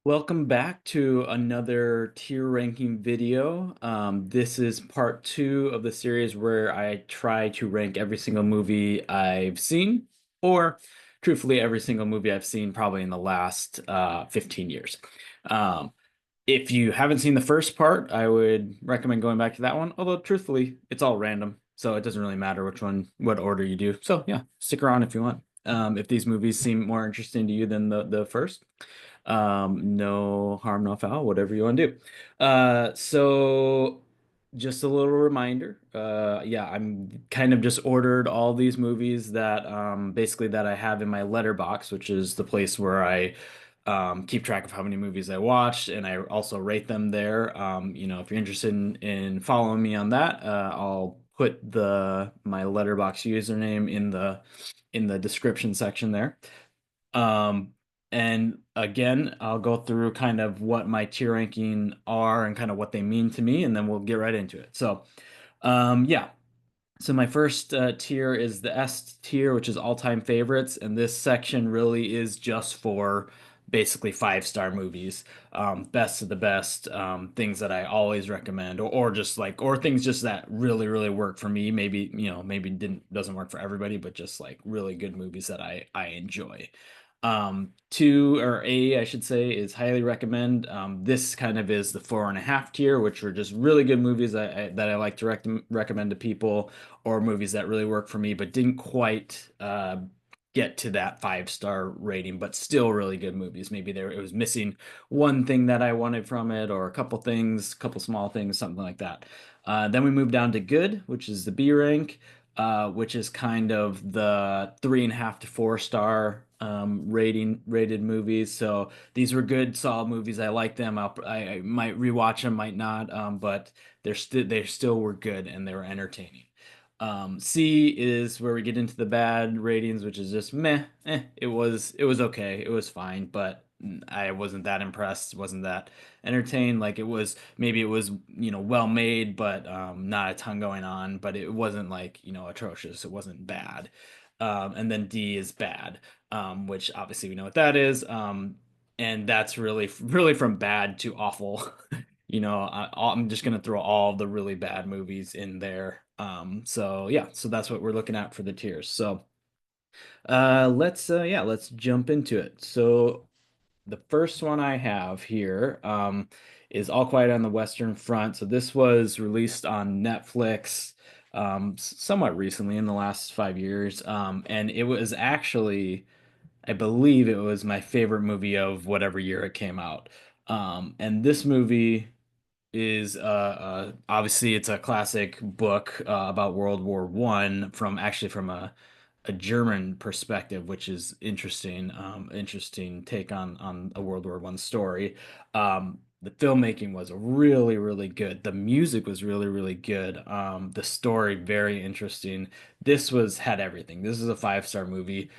Welcome back to another tier ranking video. This is part two of the series where I try to rank every single movie I've seen, or truthfully, every single movie I've seen probably in the last 15 years. Um, if you haven't seen the first part, I would recommend going back to that one, although truthfully, it's all random, so it doesn't really matter which one, what order you do. So yeah, stick around if you want. If these movies seem more interesting to you than the first. No harm, no foul, whatever you want to do. So just a little reminder. Yeah, I'm kind of just ordered all these movies that basically that I have in my letterbox, which is the place where I keep track of how many movies I watched, and I also rate them there. If you're interested in following me on that, I'll put the my letterbox username in the description section there. Um, and again, I'll go through kind of what my tier ranking are and kind of what they mean to me, and then we'll get right into it. Yeah. So my first tier is the S tier, which is all-time favorites, and this section really is just for basically five-star movies, best of the best, things that I always recommend, or just like, or things just that really, really work for me. Maybe, maybe didn't doesn't work for everybody, but just like really good movies that I enjoy. Two or A, I should say, is highly recommend. This kind of is the 4.5 tier, which are just really good movies that I like to recommend to people, or movies that really work for me, but didn't quite get to that 5-star rating, but still really good movies. Maybe there it was missing one thing that I wanted from it, or a couple things, couple small things, something like that. Then we move down to good, which is the B rank, which is kind of the 3.5 to 4-star rated movies. So these were good, solid movies. I like them. I might rewatch them, might not, but they still were good and they were entertaining. C is where we get into the bad ratings, which is just meh. It was okay. It was fine, but I wasn't that impressed. Wasn't that entertained. Like maybe it was well made, but not a ton going on. But it wasn't like atrocious. It wasn't bad. And then D is bad, which obviously we know what that is. And that's really from bad to awful. I'm just gonna throw all the really bad movies in there. So yeah, so that's what we're looking at for the tiers. So let's jump into it. So the first one I have here is All Quiet on the Western Front. So this was released on Netflix somewhat recently in the last 5 years. And it was actually, I believe it was my favorite movie of whatever year it came out. And this movie is obviously it's a classic book about World War One from a German perspective, which is interesting. Interesting take on a World War One story. The filmmaking was really, really good. The music was really, really good. The story very interesting. This was had everything. This is a 5-star movie.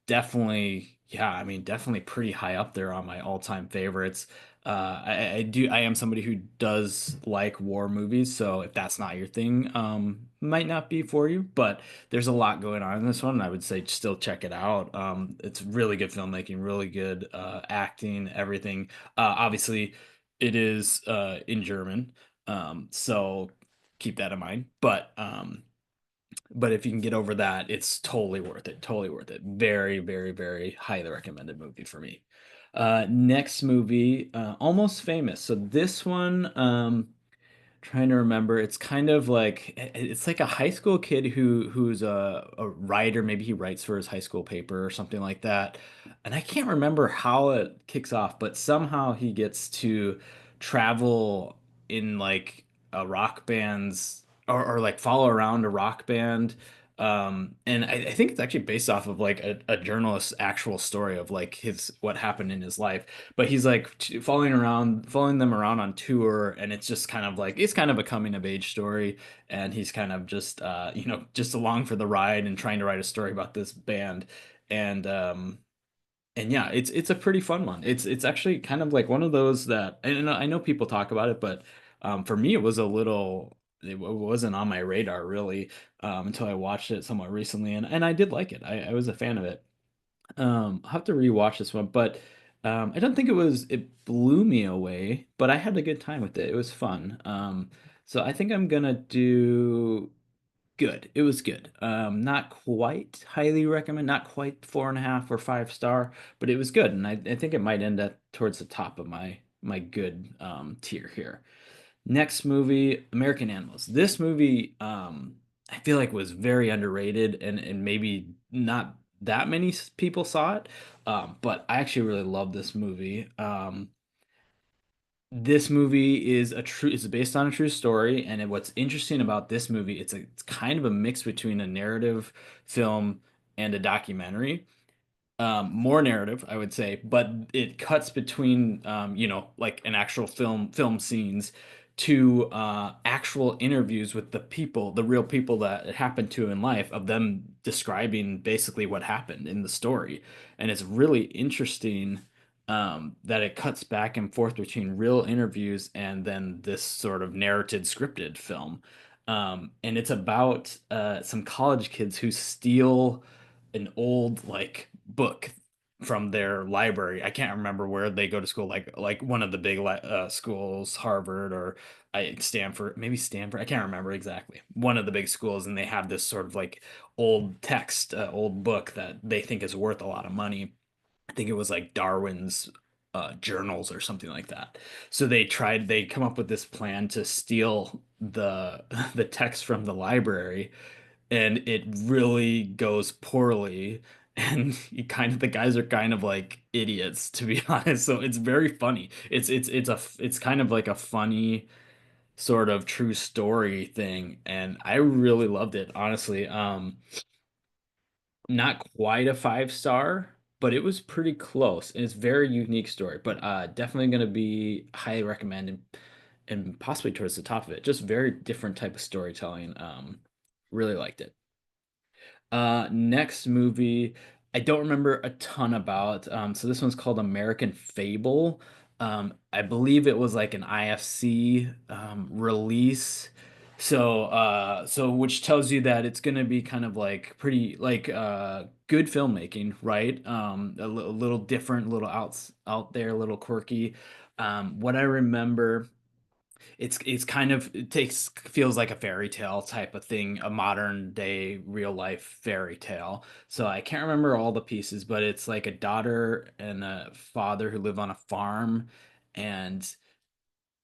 Definitely, yeah, I mean, definitely pretty high up there on my all-time favorites. I am somebody who does like war movies, so if that's not your thing, might not be for you, but there's a lot going on in this one, and I would say still check it out. It's really good filmmaking, really good acting, everything. Obviously it is in German, so keep that in mind. But if you can get over that, it's totally worth it. Totally worth it. Very, very, very highly recommended movie for me. Next movie, Almost Famous. So this one, trying to remember, it's kind of like it's like a high school kid who's a writer. Maybe he writes for his high school paper or something like that. And I can't remember how it kicks off, but somehow he gets to travel in like a rock band's or like follow around a rock band. And I think it's actually based off of like a journalist's actual story of like his what happened in his life. But he's like following them around on tour, and it's just kind of like it's kind of a coming of age story, and he's kind of just just along for the ride and trying to write a story about this band, and um, and yeah, it's a pretty fun one. It's actually kind of like one of those that I know people talk about it, but for me it was a little. It wasn't on my radar really until I watched it somewhat recently, and I did like it. I was a fan of it. I'll have to rewatch this one, but I don't think it blew me away, but I had a good time with it. It was fun. So I think I'm gonna do good. It was good. Not quite highly recommend, not quite 4.5 or 5 star, but it was good. And I think it might end up towards the top of my good tier here. Next movie, American Animals. This movie, I feel like was very underrated and maybe not that many people saw it. But I actually really love this movie. This movie is based on a true story, and what's interesting about this movie, it's kind of a mix between a narrative film and a documentary, more narrative, I would say, but it cuts between, like an actual film scenes to actual interviews with the people, the real people that it happened to in life, of them describing basically what happened in the story. And it's really interesting that it cuts back and forth between real interviews and then this sort of narrated scripted film. And it's about some college kids who steal an old like book from their library. I can't remember where they go to school, like one of the big schools, Harvard or Stanford, maybe Stanford. I can't remember exactly. One of the big schools, and they have this sort of like old text, old book that they think is worth a lot of money. I think it was like Darwin's journals or something like that. So they come up with this plan to steal the the text from the library, and it really goes poorly. And the guys are kind of like idiots, to be honest. So it's very funny. It's kind of like a funny sort of true story thing, and I really loved it, honestly. Not quite a 5 star, but it was pretty close, and it's a very unique story. But definitely going to be highly recommended and possibly towards the top of it. Just very different type of storytelling. Really liked it. Next movie, I don't remember a ton about. So this one's called American Fable. I believe it was like an IFC release. So which tells you that it's gonna be kind of like pretty like good filmmaking, right? A little different, a little out there, a little quirky. What I remember, it's kind of it takes feels like a fairy tale type of thing, a modern day real life fairy tale. So I can't remember all the pieces, but it's like a daughter and a father who live on a farm, and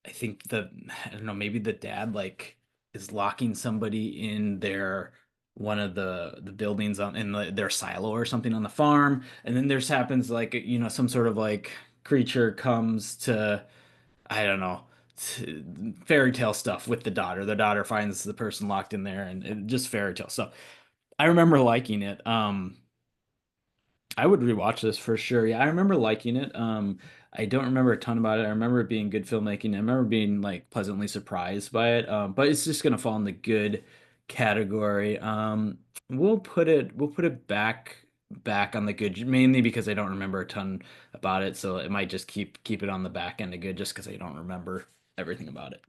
I think I don't know, maybe the dad like is locking somebody in their one of the buildings their silo or something on the farm, and then there's happens like some sort of like creature comes to, I don't know, fairy tale stuff with the daughter. The daughter finds the person locked in there, and just fairy tale stuff. I remember liking it. I would rewatch this for sure. Yeah, I remember liking it. I don't remember a ton about it. I remember it being good filmmaking. I remember being like pleasantly surprised by it. But it's just gonna fall in the good category. We'll put it back on the good, mainly because I don't remember a ton about it. So it might just keep it on the back end of good just because I don't remember everything about it.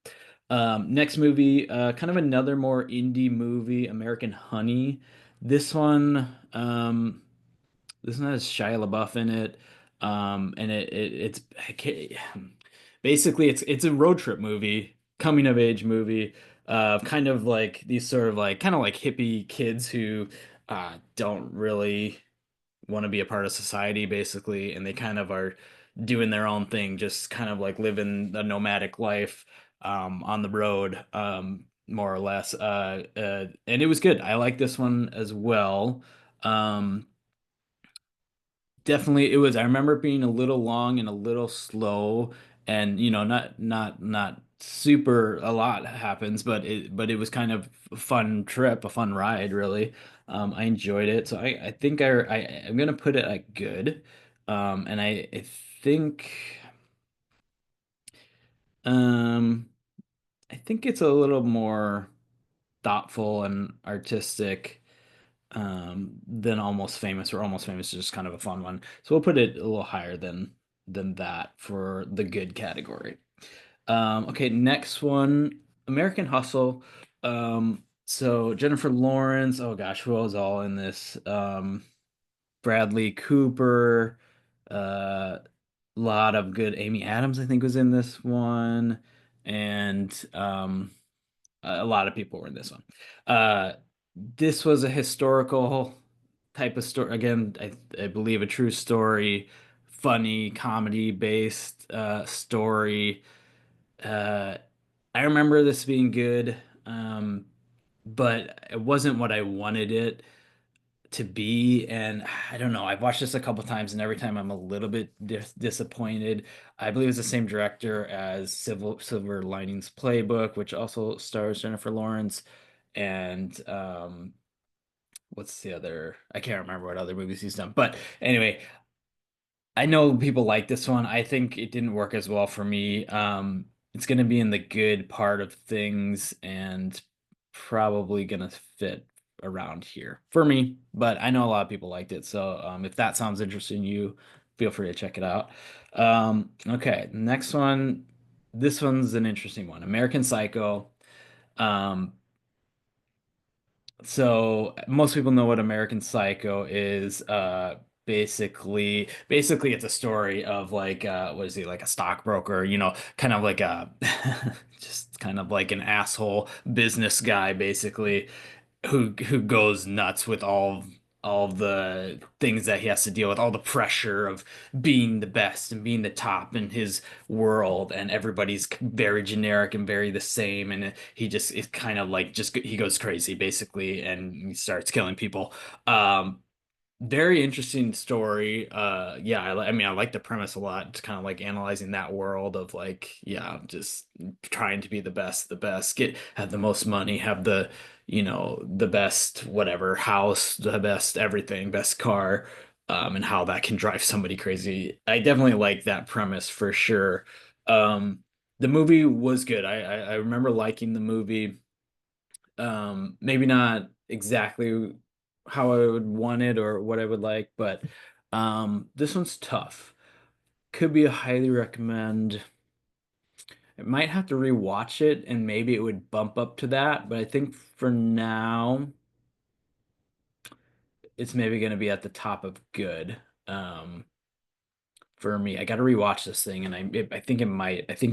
Next movie, kind of another more indie movie, American Honey. This one, this one has Shia LaBeouf in it, and it's I can't- basically it's a road trip movie, coming of age movie, kind of like these sort of like kind of like hippie kids who don't really want to be a part of society, basically, and they kind of are doing their own thing, just kind of like living a nomadic life on the road, more or less. And it was good. I like this one as well. Um, Definitely, it was. I remember it being a little long and a little slow, and not super. A lot happens, but it was kind of a fun trip, a fun ride, really. I enjoyed it, so I think I'm gonna put it at good, and I think um I think it's a little more thoughtful and artistic than Almost Famous, or Almost Famous is just kind of a fun one. So we'll put it a little higher than that for the good category. Okay, next one, American Hustle. So Jennifer Lawrence, oh gosh, who was all in this? Bradley Cooper, uh, lot of good. Amy Adams, I think, was in this one, and a lot of people were in this one. Uh, this was a historical type of story. Again, I believe a true story, funny comedy based story. Uh, I remember this being good, but it wasn't what I wanted it to be. And I don't know. I've watched this a couple times, and every time I'm a little bit disappointed. I believe it's the same director as Silver Linings Playbook, which also stars Jennifer Lawrence. And what's the other? I can't remember what other movies he's done. But anyway, I know people like this one. I think it didn't work as well for me. It's going to be in the good part of things and probably going to fit around here for me, but I know a lot of people liked it. So if that sounds interesting to you, feel free to check it out. Okay, next one. This one's an interesting one. American Psycho. Um, so most people know what American Psycho is. Basically it's a story of like what is he, like a stockbroker, kind of like a just kind of like an asshole business guy basically who goes nuts with all the things that he has to deal with, all the pressure of being the best and being the top in his world, and everybody's very generic and very the same, and he just is kind of like just he goes crazy basically, and he starts killing people. Very interesting story. Yeah, I mean, I like the premise a lot. It's kind of like analyzing that world of like, yeah, just trying to be the best, have the most money, have the best whatever house, the best everything, best car, and how that can drive somebody crazy. I definitely like that premise for sure. Um, the movie was good. I remember liking the movie. Maybe not exactly how I would want it or what I would like, but this one's tough. Could be a highly recommend. I might have to rewatch it and maybe it would bump up to that, but I think for now it's maybe going to be at the top of good. Um, for me, I got to rewatch this thing, and I think it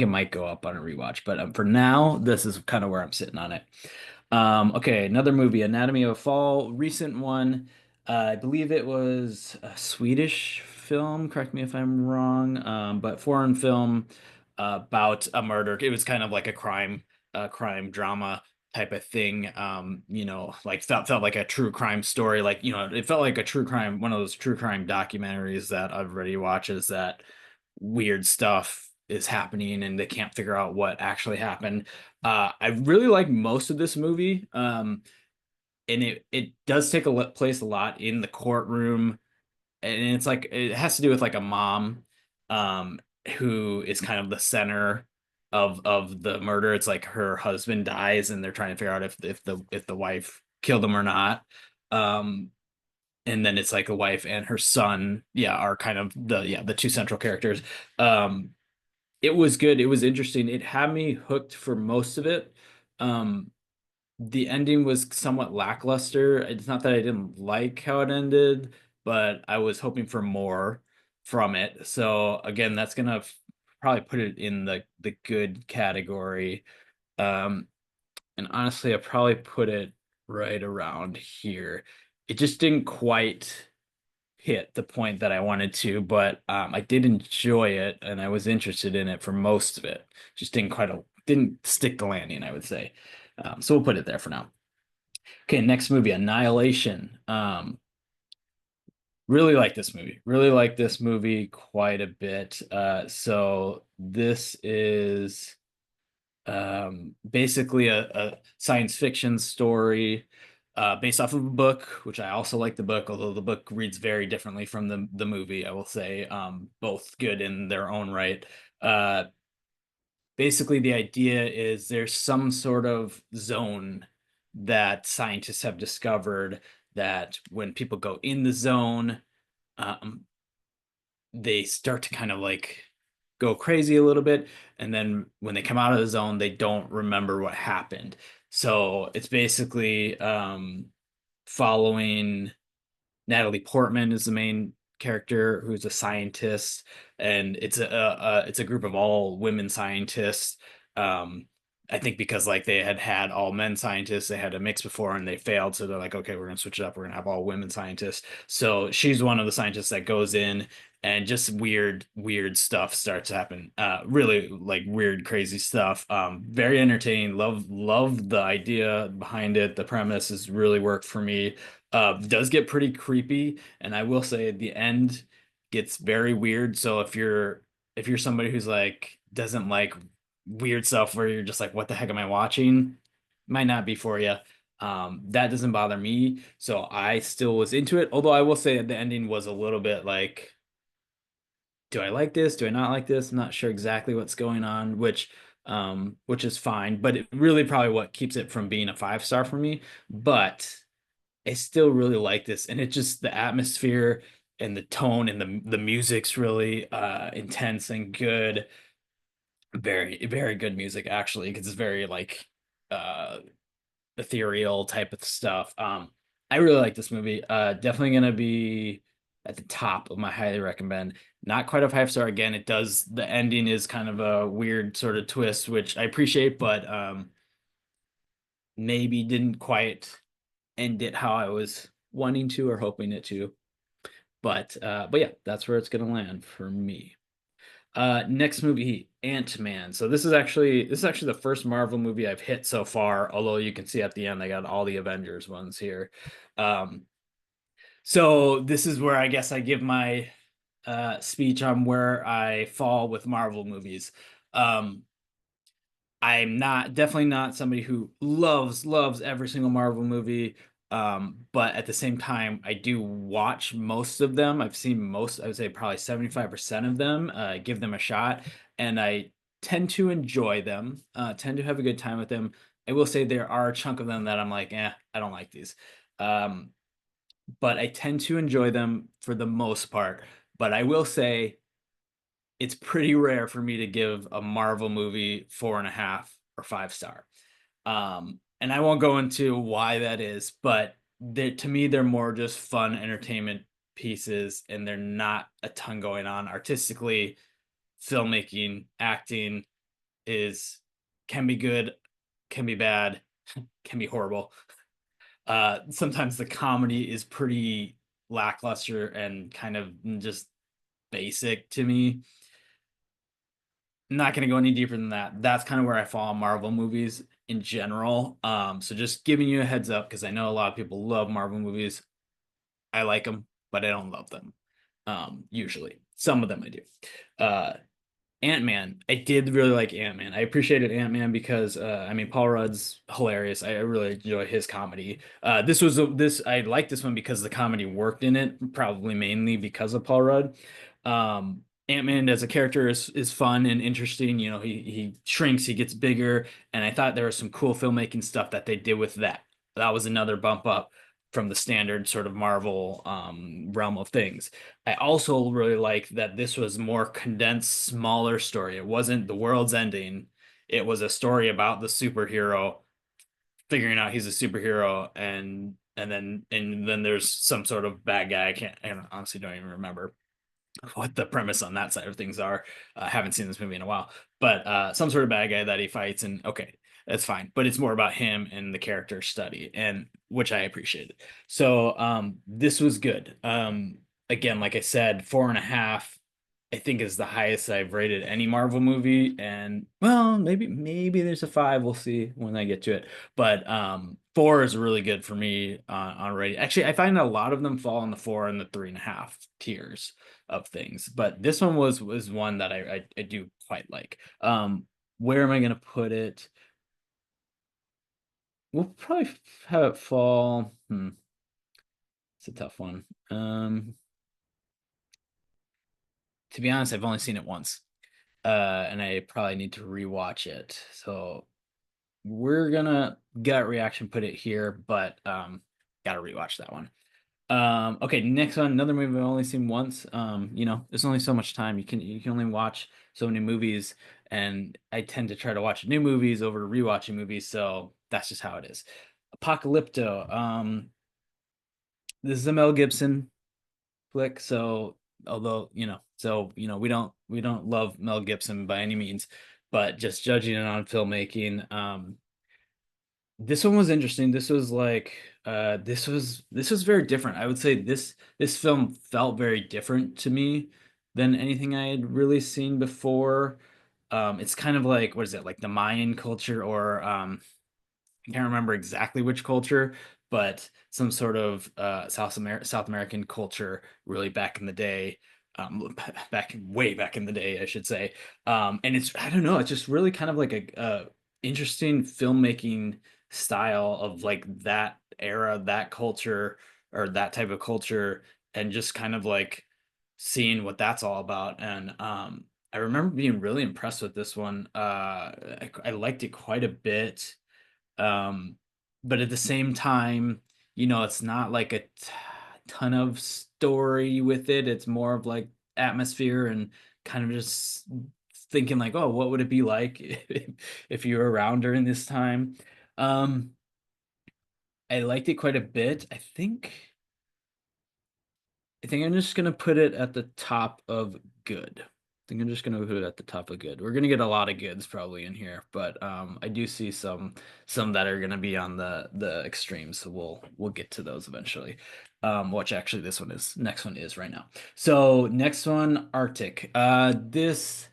might go up on a rewatch, but for now, this is kind of where I'm sitting on it. Okay, another movie, Anatomy of a Fall, recent one. I believe it was a Swedish film. Correct me if I'm wrong. But foreign film about a murder. It was kind of like crime drama type of thing. Like felt like a true crime story. Like, it felt like a true crime, one of those true crime documentaries that everybody watches that weird stuff is happening and they can't figure out what actually happened. I really like most of this movie. And it does take place a lot in the courtroom, and it's like it has to do with like a mom, um, who is kind of the center of the murder. It's like her husband dies, and they're trying to figure out if the wife killed him or not. Um, and then it's like a wife and her son, yeah, are kind of the two central characters. Um, it was good. It was interesting. It had me hooked for most of it. Um, the ending was somewhat lackluster. It's not that I didn't like how it ended, but I was hoping for more from it. So again, that's gonna probably put it in the good category. Um, and honestly, I probably put it right around here. It just didn't quite hit the point that I wanted to, but I did enjoy it and I was interested in it for most of it. Just didn't stick the landing, I would say. So we'll put it there for now. Okay, next movie, Annihilation. Really like this movie. Really like this movie quite a bit. So this is basically a science fiction story based off of a book, which I also like the book, although the book reads very differently from the movie, I will say. Both good in their own right. Uh, Basically, the idea is there's some sort of zone that scientists have discovered that when people go in the zone, um, they start to kind of like go crazy a little bit. And then when they come out of the zone, they don't remember what happened. So it's basically following Natalie Portman is the main character who's a scientist, and it's a group of all women scientists. Um, I think because like they had had all men scientists, they had a mix before and they failed, so they're like, okay, we're gonna switch it up. We're gonna have all women scientists. So she's one of the scientists that goes in, and just weird stuff starts to happen. Really like weird, crazy stuff. Very entertaining. Love the idea behind it. The premise has really worked for me. Does get pretty creepy, and I will say at the end gets very weird. So if you're somebody who's like doesn't like weird stuff where you're just like, what the heck am I watching? Might not be for you. That doesn't bother me. So I still was into it. Although I will say that the ending was a little bit like, do I like this? Do I not like this? I'm not sure exactly what's going on, which is fine, but it really probably what keeps it from being a 5 star for me. But I still really like this, and it just the atmosphere and the tone and the music's really intense and good. Very good music actually, because it's very like uh ethereal type of stuff. I really like this movie. Definitely gonna be at the top of my highly recommend. Not quite a 5 star again. It does the ending is kind of a weird sort of twist, which I appreciate, but maybe didn't quite end it how I was wanting to or hoping it to. But yeah, that's where it's gonna land for me. Next movie, Ant-Man. So this is actually the first Marvel movie I've hit so far, although you can see at the end I got all the Avengers ones here. Um, so this is where I guess I give my speech on where I fall with Marvel movies. Um, I'm not definitely not somebody who loves every single Marvel movie. But at the same time, I do watch most of them. I've seen most, I would say probably 75% of them, give them a shot, and I tend to enjoy them, tend to have a good time with them. I will say there are a chunk of them that I'm like, I don't like these. Um, but I tend to enjoy them for the most part. But I will say it's pretty rare for me to give a Marvel movie 4.5 or 5 star. And I won't go into why that is, but to me, they're more just fun entertainment pieces, and they're not a ton going on artistically. Filmmaking, acting is can be good, can be bad, can be horrible. Sometimes the comedy is pretty lackluster and kind of just basic to me. Not going to go any deeper than that. That's kind of where I fall on Marvel movies in general. So just giving you a heads up because I know a lot of people love Marvel movies. I like them, but I don't love them. Usually, some of them I do. Uh, Ant-Man. I did really like Ant-Man. I appreciated Ant-Man because I mean Paul Rudd's hilarious. I really enjoy his comedy. This I like this one because the comedy worked in it, probably mainly because of Paul Rudd. Ant-Man as a character is fun and interesting. You know, he shrinks, he gets bigger, and I thought there was some cool filmmaking stuff that they did with that. That was another bump up from the standard sort of Marvel realm of things. I also really like that this was more condensed, smaller story. It wasn't the world's ending. It was a story about the superhero figuring out he's a superhero, and then there's some sort of bad guy. I honestly don't even remember what the premise on that side of things are. I haven't seen this movie in a while, but some sort of bad guy that he fights, and okay, that's fine. But it's more about him and the character study, and which I appreciated. So this was good. Again, like I said, 4.5. I think is the highest I've rated any Marvel movie, and well, maybe there's a 5. We'll see when I get to it. But 4 is really good for me on rating. Actually, I find a lot of them fall in the 4 and the 3.5 tiers of things, but this one was one that I do quite like. Where am I gonna put it? We'll probably have it fall. It's a tough one. To be honest, I've only seen it once, and I probably need to rewatch it. So we're gonna gut reaction put it here, but gotta rewatch that one. Okay, next one, another movie I've only seen once. There's only so much time. You can only watch so many movies, and I tend to try to watch new movies over rewatching movies, so that's just how it is. Apocalypto. This is a Mel Gibson flick. So although, we don't love Mel Gibson by any means, but just judging it on filmmaking, this one was interesting. This was very different. I would say this film felt very different to me than anything I had really seen before. It's kind of like, what is it, like the Mayan culture, or I can't remember exactly which culture, but some sort of South American culture, really back in the day, way back in the day, I should say. And it's, I don't know, it's just really kind of like a interesting filmmaking style of like that era, that culture, or that type of culture, and just kind of like seeing what that's all about. And I remember being really impressed with this one. I liked it quite a bit. Um, but at the same time, it's not like a ton of story with it. It's more of like atmosphere and kind of just thinking like, oh, what would it be like if you were around during this time? Um, I liked it quite a bit. I think I'm just gonna put it at the top of good. I think I'm just gonna put it at the top of good. We're gonna get a lot of goods probably in here, but I do see some that are gonna be on the extremes, so we'll get to those eventually. Which actually this one is next one is right now. So next one, Arctic. This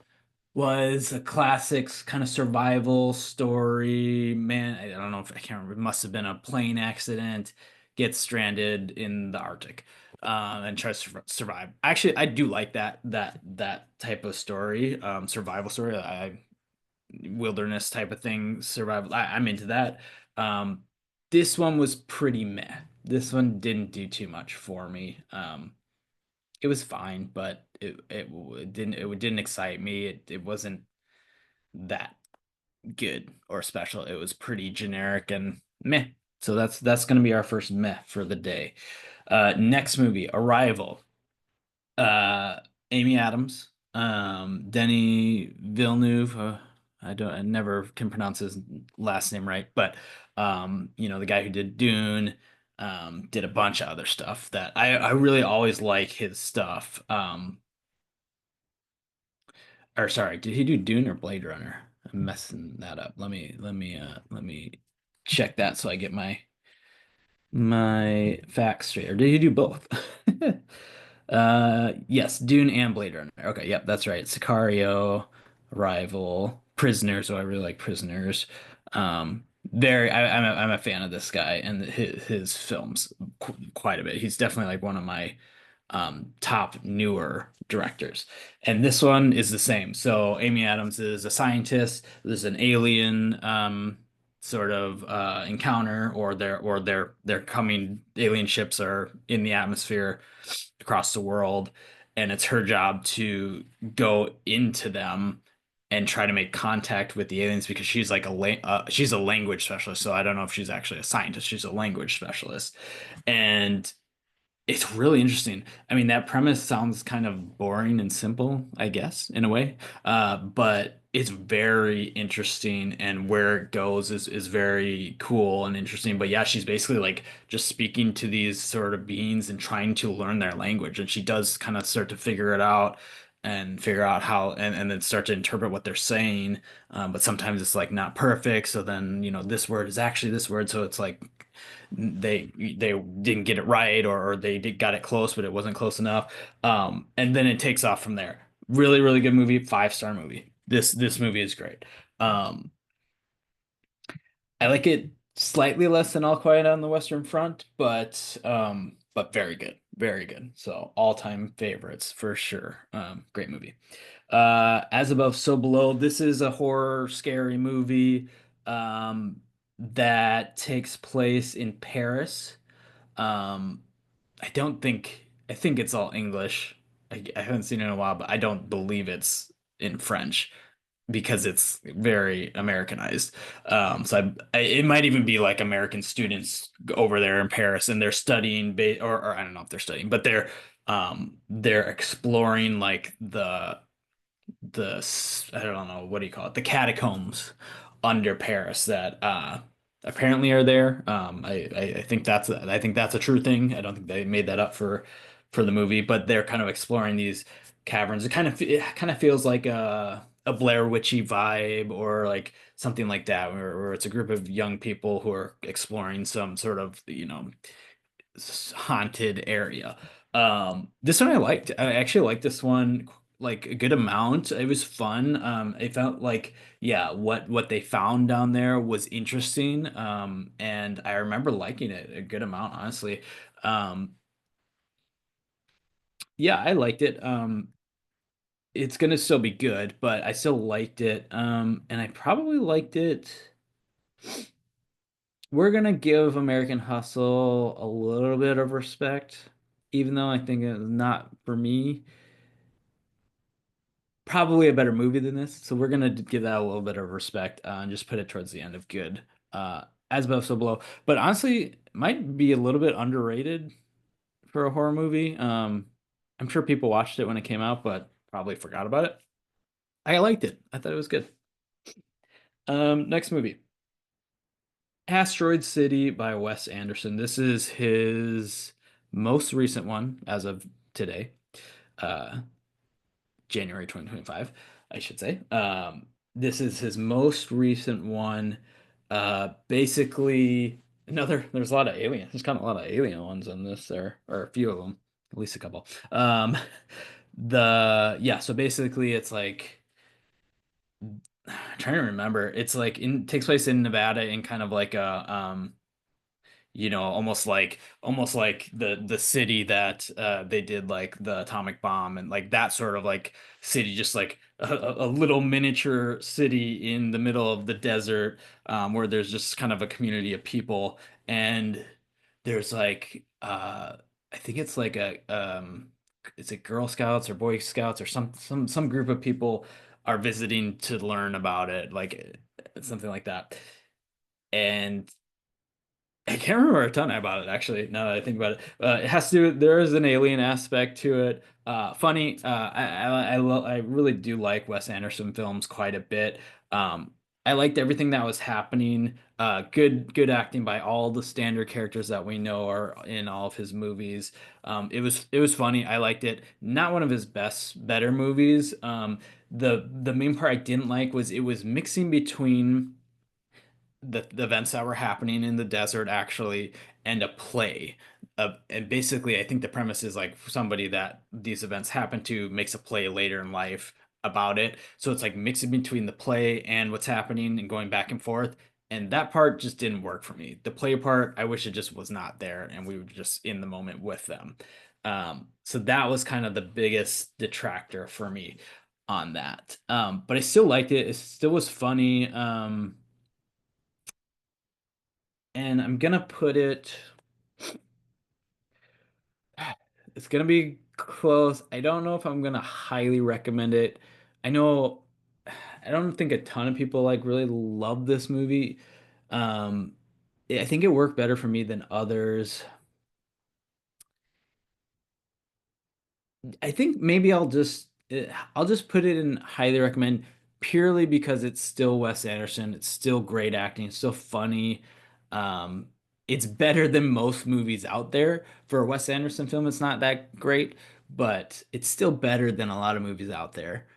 was a classics kind of survival story. Man, I don't know if I can't remember. It must have been a plane accident, gets stranded in the Arctic, and tries to survive. Actually, I do like that type of story, survival story. Wilderness type of thing, survival. I'm into that. Um, this one was pretty meh. This one didn't do too much for me. It was fine, but it didn't excite me. It wasn't that good or special. It was pretty generic and meh. So that's gonna be our first meh for the day. Next movie, Arrival. Uh, Amy Adams, Denny Villeneuve. I never can pronounce his last name right, but the guy who did Dune, did a bunch of other stuff that I really always like his stuff. Or sorry, did he do Dune or Blade Runner? I'm messing that up. Let me check that so I get my facts straight. Or did he do both? Yes, Dune and Blade Runner. Okay, yep, that's right. Sicario, Arrival, Prisoners. So I really like Prisoners. I'm a fan of this guy and his films quite a bit. He's definitely like one of my top newer directors. And this one is the same. So Amy Adams is a scientist. There's an alien sort of encounter, or they're coming. Alien ships are in the atmosphere across the world, and it's her job to go into them and try to make contact with the aliens, because she's a language specialist. So I don't know if she's actually a scientist. She's a language specialist, and it's really interesting. I mean, that premise sounds kind of boring and simple, I guess, in a way. But it's very interesting, and where it goes is very cool and interesting. But yeah, she's basically like just speaking to these sort of beings and trying to learn their language. And she does kind of start to figure it out and figure out how, and then start to interpret what they're saying. But sometimes it's like not perfect. So then, this word is actually this word. So it's like they didn't get it right, or they got it close but it wasn't close enough, and then it takes off from there. Really, really good movie, 5-star movie. This movie is great. um I like it slightly less than All Quiet on the Western Front, but very good, very good. So all-time favorites for sure. Great movie. As Above, So Below. This is a horror scary movie that takes place in Paris. um I think it's all English. I haven't seen it in a while, but I don't believe it's in French, because it's very Americanized. It might even be like American students over there in Paris, and they're studying, or I don't know if they're studying, but they're exploring like I don't know, what do you call it, the catacombs under Paris that apparently are there. I think that's a true thing. I don't think they made that up for the movie, but they're kind of exploring these caverns. It kind of feels like a Blair Witchy vibe or like something like that, where it's a group of young people who are exploring some sort of, haunted area. This one I liked. I actually liked this one like a good amount. It was fun. It felt like, yeah, what they found down there was interesting. And I remember liking it a good amount, honestly. Um, yeah, I liked it. It's gonna still be good, but I still liked it. And I probably liked it. We're gonna give American Hustle a little bit of respect, even though I think it's not for me. Probably a better movie than this, so we're gonna give that a little bit of respect and just put it towards the end of good. As above, so below. But honestly, it might be a little bit underrated for a horror movie. I'm sure people watched it when it came out, but probably forgot about it. I liked it. I thought it was good. Next movie. Asteroid City by Wes Anderson. This is his most recent one as of today, uh, January 2025, I should say. This is his most recent one. Basically, there's a lot of alien. There's kind of a lot of alien ones on this, there, or a few of them, at least a couple. Yeah, so basically, it's like I'm trying to remember. It's like takes place in Nevada in kind of like almost like the city that they did like the atomic bomb and like that sort of like city, just like a little miniature city in the middle of the desert, where there's just kind of a community of people, and there's like I think it's like a is it Girl Scouts or Boy Scouts or some group of people are visiting to learn about it, like something like that. And I can't remember a ton about it actually. Now that I think about it, it has to. There is an alien aspect to it. Funny. I really do like Wes Anderson films quite a bit. Um, I liked everything that was happening. Good acting by all the standard characters that we know are in all of his movies. It was funny. I liked it. Not one of his better movies. The main part I didn't like was it was mixing between the events that were happening in the desert actually and a play. And basically, I think the premise is like somebody that these events happen to makes a play later in life about it. So it's like mixing between the play and what's happening and going back and forth. And that part just didn't work for me. The play part, I wish it just was not there and we were just in the moment with them. So that was kind of the biggest detractor for me on that. But I still liked it. It still was funny. And I'm gonna put it, it's gonna be close. I don't know if I'm gonna highly recommend it. I know I don't think a ton of people like really love this movie. Um, I think it worked better for me than others. I think maybe I'll just put it in highly recommend purely because it's still Wes Anderson. It's still great acting. It's still funny. Um, it's better than most movies out there. For a Wes Anderson film, it's not that great, but it's still better than a lot of movies out there.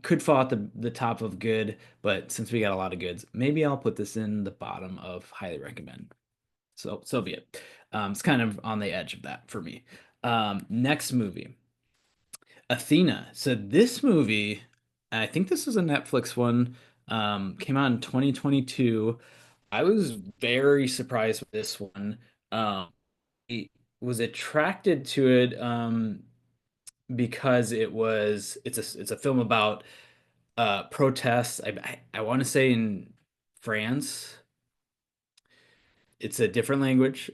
Could fall at the top of good, but since we got a lot of goods, maybe I'll put this in the bottom of highly recommend. So be it. It's kind of on the edge of that for me. Next movie. Athena. So this movie, I think this is a Netflix one, came out in 2022. I was very surprised with this one. I was attracted to it because it's a film about protests. I want to say in France. It's a different language,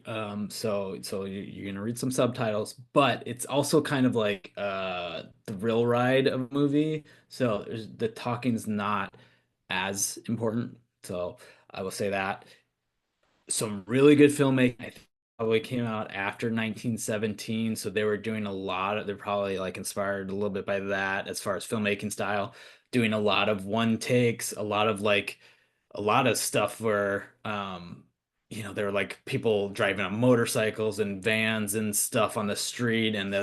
so you're gonna read some subtitles, but it's also kind of like thrill ride of a movie. So the talking's not as important. So I will say that some really good filmmaking. I think probably came out after 1917, so they were doing a lot of. They're probably like inspired a little bit by that as far as filmmaking style, doing a lot of one takes, a lot of stuff where there were like people driving on motorcycles and vans and stuff on the street, and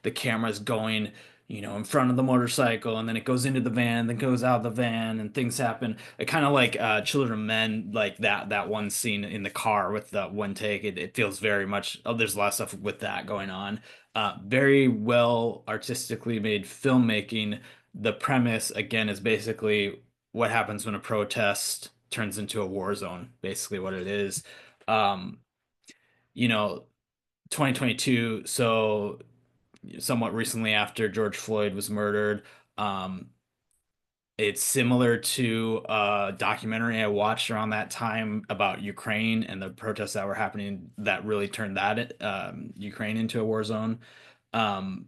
the camera's going, in front of the motorcycle, and then it goes into the van, then goes out of the van, and things happen. It kind of like Children of Men, like that one scene in the car with the one take. It feels very much. Oh, there's a lot of stuff with that going on. Very well artistically made filmmaking. The premise again is basically what happens when a protest turns into a war zone. Basically, what it is um, you know, 2022, so somewhat recently after George Floyd was murdered. Um, it's similar to a documentary I watched around that time about Ukraine and the protests that were happening that really turned that Ukraine into a war zone, um,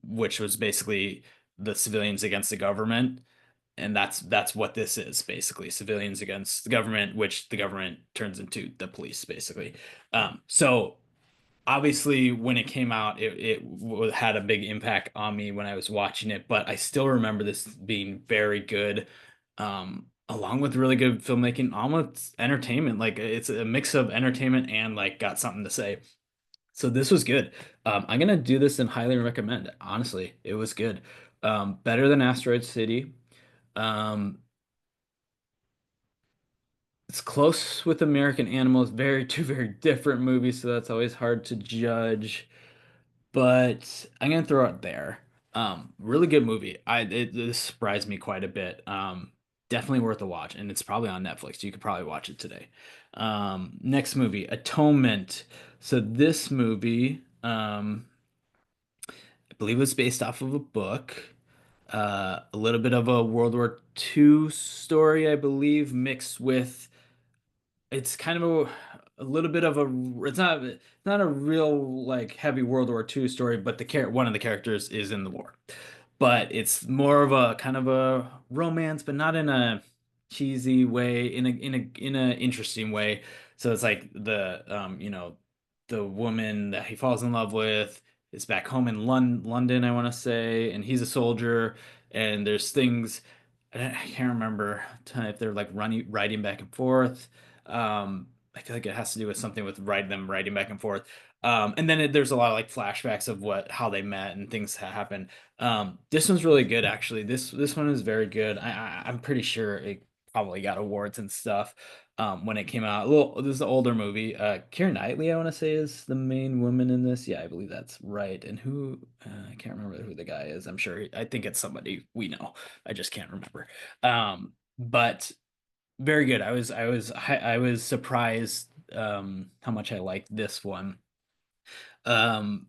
which was basically the civilians against the government. And that's what this is basically civilians against the government, which the government turns into the police basically. So obviously when it came out, it had a big impact on me when I was watching it, but I still remember this being very good, along with really good filmmaking, almost entertainment. Like it's a mix of entertainment and like got something to say. So this was good. I'm gonna do this and highly recommend. Honestly, it was good. Better than Asteroid City. Um, it's close with American Animals. Two very different movies, so that's always hard to judge. But I'm gonna throw it there. Really good movie. This surprised me quite a bit. Definitely worth a watch, and it's probably on Netflix. You could probably watch it today. Next movie, Atonement. So this movie, I believe it was based off of a book. A little bit of a World War II story, I believe, mixed with it's kind of a little bit of a it's not a real like heavy World War II story, but one of the characters is in the war. But it's more of a kind of a romance, but not in a cheesy way, in a interesting way. So it's like the woman that he falls in love with is back home in London, I want to say, and he's a soldier, and there's things I can't remember if they're like riding back and forth. I feel like it has to do with something with riding back and forth. And then there's a lot of like flashbacks of how they met and things happen. This one's really good actually. This one is very good. I'm pretty sure it probably got awards and stuff when it came out. This is an older movie. Keira Knightley, I want to say, is the main woman in this. Yeah, I believe that's right. And I can't remember who the guy is. I think it's somebody we know. I just can't remember. But very good. I was surprised how much I liked this one. Um,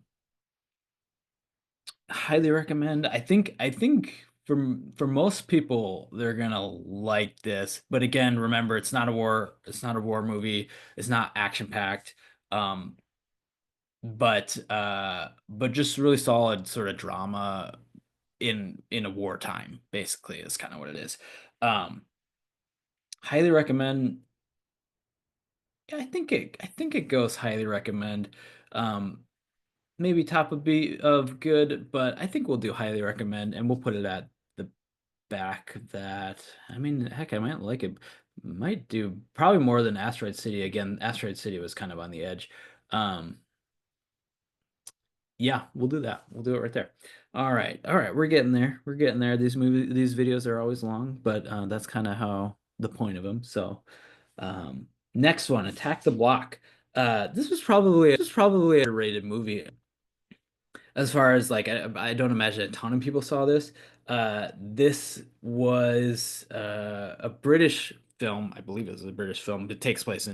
Highly recommend. I think for most people they're gonna like this. But again, remember it's not a war movie. It's not action packed. Um, but just really solid sort of drama in a wartime, basically is kind of what it is. Um, Highly recommend. Yeah, I think it goes highly recommend. Um, Maybe top of B of good, but I think we'll do highly recommend, and we'll put it at the back of that. I mean, heck, I might like it. Might do probably more than Asteroid City. Again, Asteroid City was kind of on the edge. Um, yeah, we'll do that. We'll do it right there. All right. All right, we're getting there. We're getting there. These videos are always long, but that's kind of how the point of them. So, next one, Attack the Block. This was probably a rated movie as far as like I don't imagine a ton of people saw this. This was a British film, I believe it was a British film. It takes place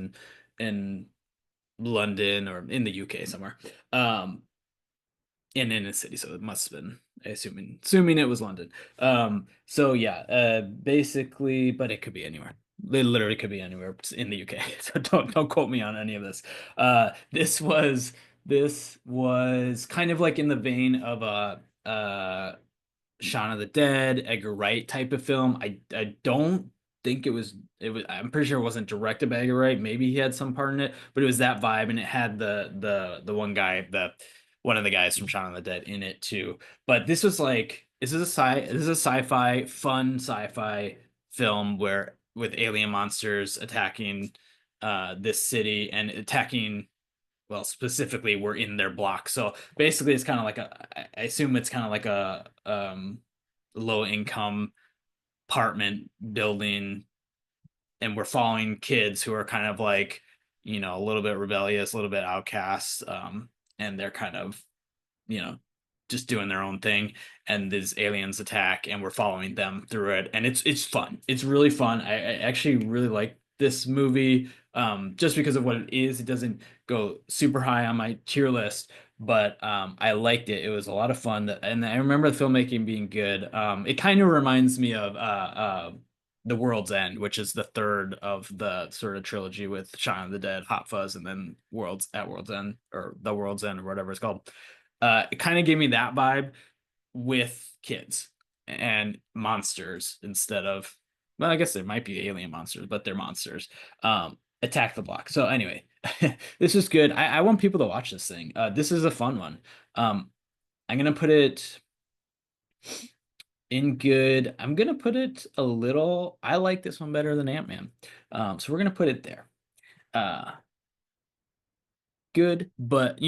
in London or in the UK somewhere. Um, in a city, so it must have been, assuming it was London. So yeah, basically, but it could be anywhere. It literally could be anywhere in the UK. So don't quote me on any of this. This was kind of like in the vein of a Shaun of the Dead, Edgar Wright type of film. I don't think it was I'm pretty sure it wasn't directed by Edgar Wright. Maybe he had some part in it, but it was that vibe and it had the one of the guys from Shaun of the Dead in it too. But this is a sci-fi fun sci-fi film where with alien monsters attacking this city and attacking. Well, specifically, we're in their block. So basically, it's kind of like I assume it's kind of like a low income apartment building, and we're following kids who are kind of like, a little bit rebellious, a little bit outcast, and they're kind of, you know, just doing their own thing, and these aliens attack, and we're following them through it, and it's fun. It's really fun. I actually really like this movie, just because of what it is. It doesn't go super high on my tier list, but I liked it. It was a lot of fun, and I remember the filmmaking being good. It kind of reminds me of The World's End, which is the third of the sort of trilogy with Shaun of the Dead, Hot Fuzz, and then World's End, or The World's End, or whatever it's called. It kind of gave me that vibe with kids and monsters instead of, well, I guess there might be alien monsters, but they're monsters. Attack the block. So anyway, this is good. I want people to watch this thing. This is a fun one. I'm gonna put it in good. I'm gonna put it a little. I like this one better than Ant-Man. So we're gonna put it there. Uh, good, but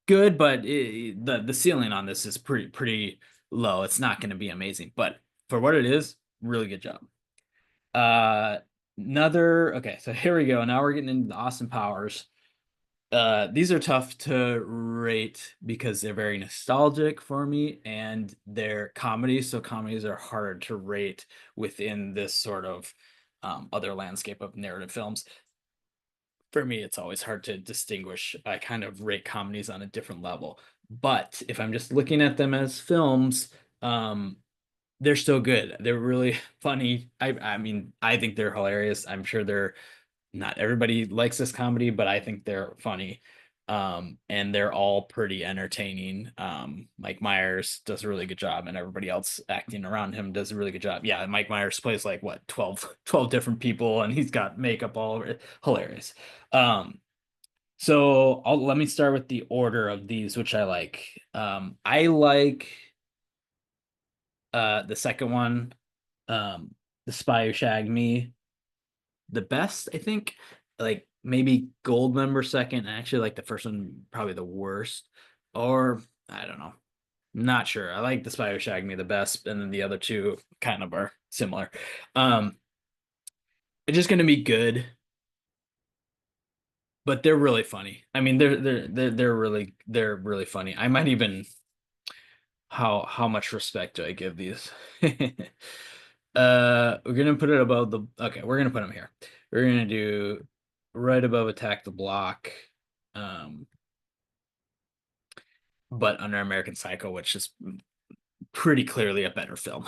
good, but the ceiling on this is pretty low. It's not going to be amazing, but for what it is, really good job. Uh, another okay, so here we go. Now we're getting into the Austin Powers. These are tough to rate because they're very nostalgic for me and they're comedies, so comedies are hard to rate within this sort of other landscape of narrative films. For me, it's always hard to distinguish. I kind of rate comedies on a different level. But if I'm just looking at them as films, um, they're still good. They're really funny. I mean, I think they're hilarious. I'm sure they're not everybody likes this comedy, but I think they're funny. And they're all pretty entertaining. Mike Myers does a really good job, and everybody else acting around him does a really good job. Yeah, Mike Myers plays like what, 12 different people, and he's got makeup all over it. Hilarious. So let me start with the order of these, which I like. I like the second one, um, The Spy Who Shagged Me, the best, I think. Like maybe Gold Member second. I actually like the first one probably the worst. Or I don't know. Not sure. I like The Spy Who Shagged Me the best, and then the other two kind of are similar. Um, it's just gonna be good, but they're really funny. I mean, they're really funny. I might even, how much respect do I give these? We're gonna put it above the, okay, we're gonna put them here. We're gonna do right above Attack the Block, um, but under American Psycho, which is pretty clearly a better film.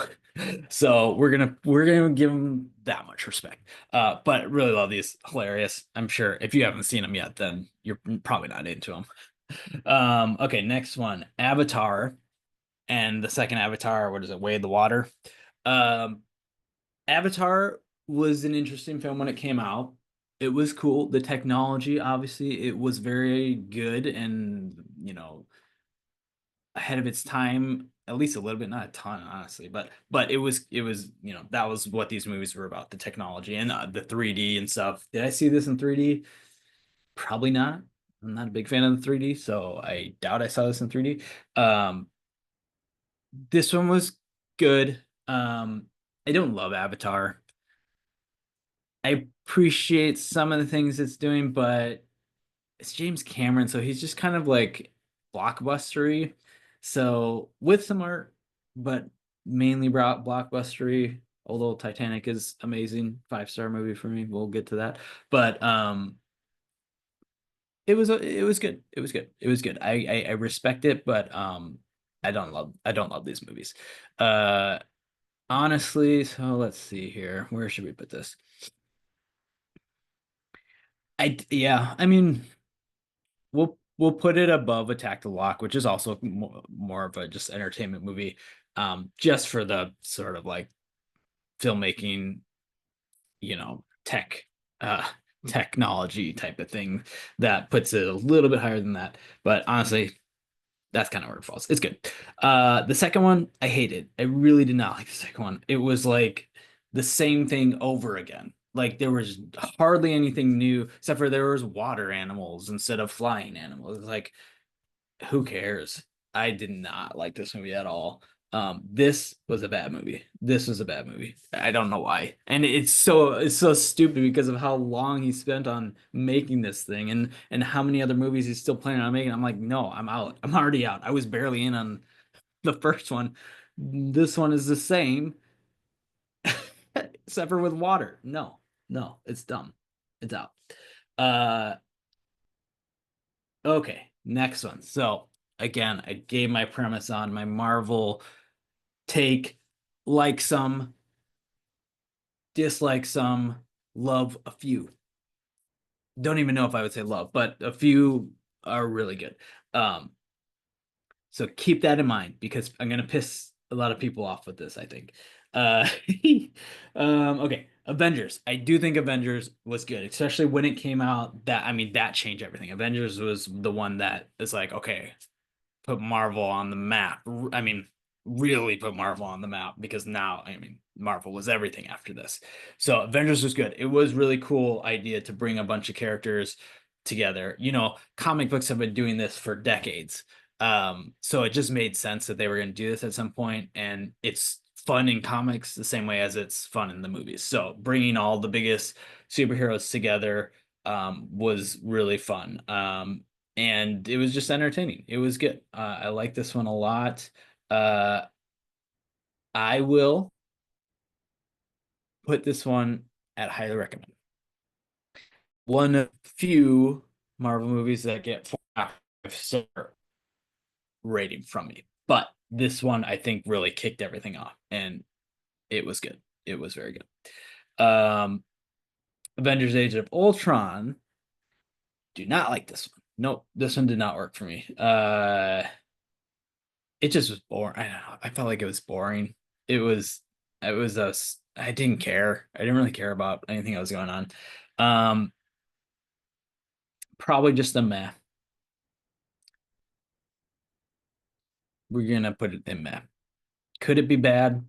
So we're gonna give them that much respect. But really love these, hilarious. I'm sure if you haven't seen them yet, then you're probably not into them. Okay, next one, Avatar, and the second Avatar. What is it? Way of the Water. Um, Avatar was an interesting film when it came out. It was cool. The technology, obviously, it was very good and, ahead of its time, at least a little bit, not a ton, honestly, but it was, that was what these movies were about, the technology and the 3D and stuff. Did I see this in 3D? Probably not. I'm not a big fan of the 3D, so I doubt I saw this in 3D. Um, this one was good. I don't love Avatar. I appreciate some of the things it's doing, but it's James Cameron, so he's just kind of like blockbustery. So with some art, but mainly blockbustery. Although Titanic is amazing, 5-star movie for me. We'll get to that. But it was good. It was good. It was good. I respect it, but I don't love these movies. Uh honestly, so let's see here. Where should we put this? Yeah, I mean, we'll put it above Attack the Lock, which is also more of a just entertainment movie, just for the sort of like filmmaking, tech, uh, technology type of thing that puts it a little bit higher than that. But honestly, that's kind of where it falls. It's good. The second one, I hated. I really did not like the second one. It was like the same thing over again. Like there was hardly anything new except for there was water animals instead of flying animals. Like who cares? I did not like this movie at all. This was a bad movie. This was a bad movie. I don't know why. And it's so stupid because of how long he spent on making this thing and how many other movies he's still planning on making. I'm like, no, I'm out. I'm already out. I was barely in on the first one. This one is the same, except for with water. No, no, it's dumb. It's out. Uh, okay, next one. So again, I gave my premise on my Marvel take, like some, dislike some, love a few. Don't even know if I would say love, but a few are really good. Um, so keep that in mind because I'm gonna piss a lot of people off with this, I think. Uh, okay, Avengers. I do think Avengers was good, especially when it came out. That I mean, that changed everything. Avengers was the one that is like, okay, put Marvel on the map. I mean, really put Marvel on the map because now, I mean, Marvel was everything after this. So Avengers was good. It was really cool idea to bring a bunch of characters together. You know, comic books have been doing this for decades. So it just made sense that they were going to do this at some point, and it's fun in comics the same way as it's fun in the movies. So bringing all the biggest superheroes together was really fun. And it was just entertaining. It was good. I like this one a lot. Uh, I will put this one at highly recommend. One of few Marvel movies that get 4.5-star rating from me, but this one I think really kicked everything off, and it was good. It was very good. Avengers: Age of Ultron. Do not like this one. Nope, this one did not work for me. It just was boring. I don't know. I felt like it was boring. It was us. I didn't care. I didn't really care about anything that was going on. Um, Probably just a meh. We're gonna put it in meh. Could it be bad?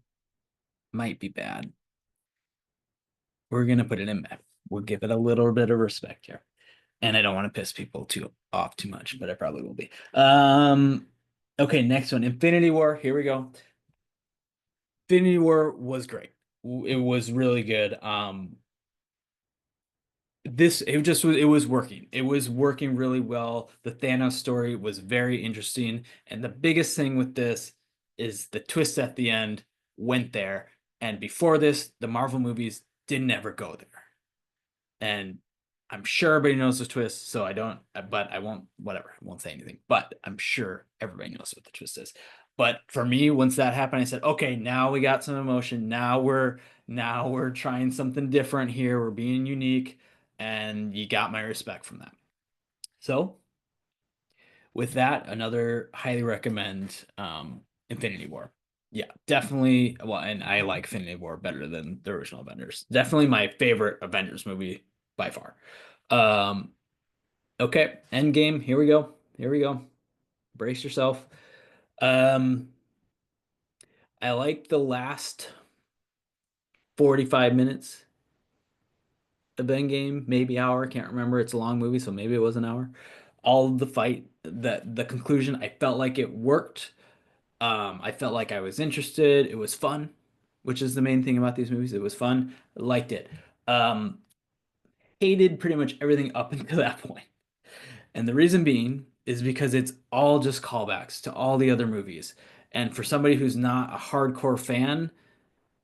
Might be bad. We're gonna put it in meh. We'll give it a little bit of respect here. And I don't want to piss people too off too much, but I probably will be. Okay, next one. Infinity War. Here we go. Infinity War was great. It was really good. This it just was it was working. It was working really well. The Thanos story was very interesting, and the biggest thing with this is the twist at the end went there. And before this, the Marvel movies didn't ever go there. And I'm sure everybody knows the twist, so I don't, but I won't, whatever, I won't say anything. But I'm sure everybody knows what the twist is. But for me, once that happened, I said, okay, now we got some emotion. Now we're trying something different here. We're being unique, and you got my respect from that. So with that, another highly recommend Infinity War. Yeah, definitely. Well, and I like Infinity War better than the original Avengers. Definitely my favorite Avengers movie by far. Um, okay, Endgame. Here we go. Here we go. Brace yourself. Um, I like the last 45 minutes of Endgame, maybe hour. Can't remember. It's a long movie, so maybe it was an hour. All of the fight, the conclusion, I felt like it worked. I felt like I was interested. It was fun, which is the main thing about these movies. It was fun. Liked it. Um, Hated pretty much everything up until that point. And the reason being is because it's all just callbacks to all the other movies. And for somebody who's not a hardcore fan,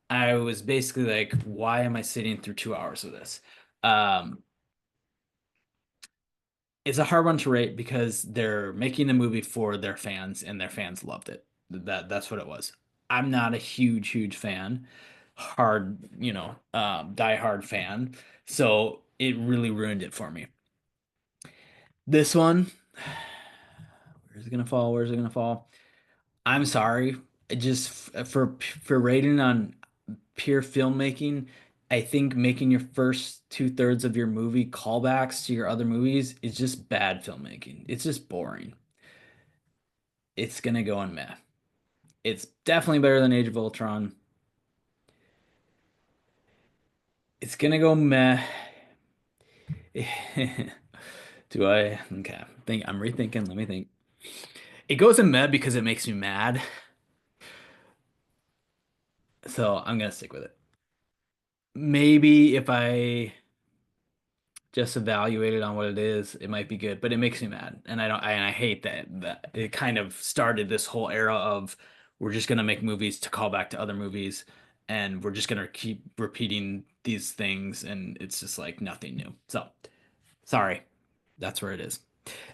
I was basically like, why am I sitting through 2 hours of this? Um, it's a hard one to rate because they're making the movie for their fans and their fans loved it. That's what it was. I'm not a huge fan, die hard fan. So it really ruined it for me. This one, where's it gonna fall? Where's it gonna fall? I'm sorry. It just for rating on pure filmmaking, I think making your first two-thirds of your movie callbacks to your other movies is just bad filmmaking. It's just boring. It's gonna go in meh. It's definitely better than Age of Ultron. It's gonna go meh. Do I? Okay. Think I'm rethinking. Let me think. It goes in meh because it makes me mad. So I'm gonna stick with it. Maybe if I just evaluate it on what it is, it might be good, but it makes me mad. And I hate that it kind of started this whole era of we're just gonna make movies to call back to other movies and we're just gonna keep repeating these things and it's just like nothing new. So sorry. That's where it is.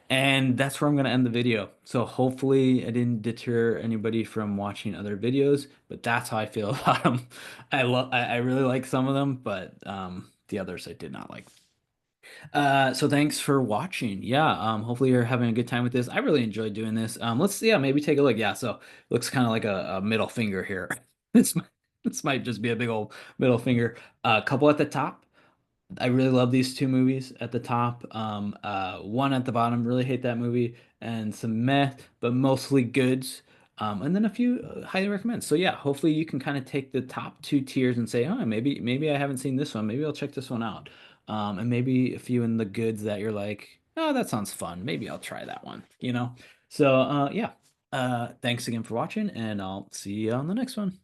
And that's where I'm going to end the video. So hopefully I didn't deter anybody from watching other videos, but that's how I feel about them. I really like some of them, but the others I did not like. So thanks for watching. Yeah, hopefully you're having a good time with this. I really enjoyed doing this. Let's yeah, maybe take a look. Yeah, so it looks kind of like a middle finger here. This might, this might just be a big old middle finger. A couple at the top. I really love these two movies at the top. One at the bottom, really hate that movie, and some meh, but mostly goods. And then a few highly recommend. So yeah, hopefully you can kind of take the top two tiers and say, oh, maybe I haven't seen this one. Maybe I'll check this one out. And maybe a few in the goods that you're like, oh, that sounds fun. Maybe I'll try that one, you know? So yeah. Thanks again for watching, and I'll see you on the next one.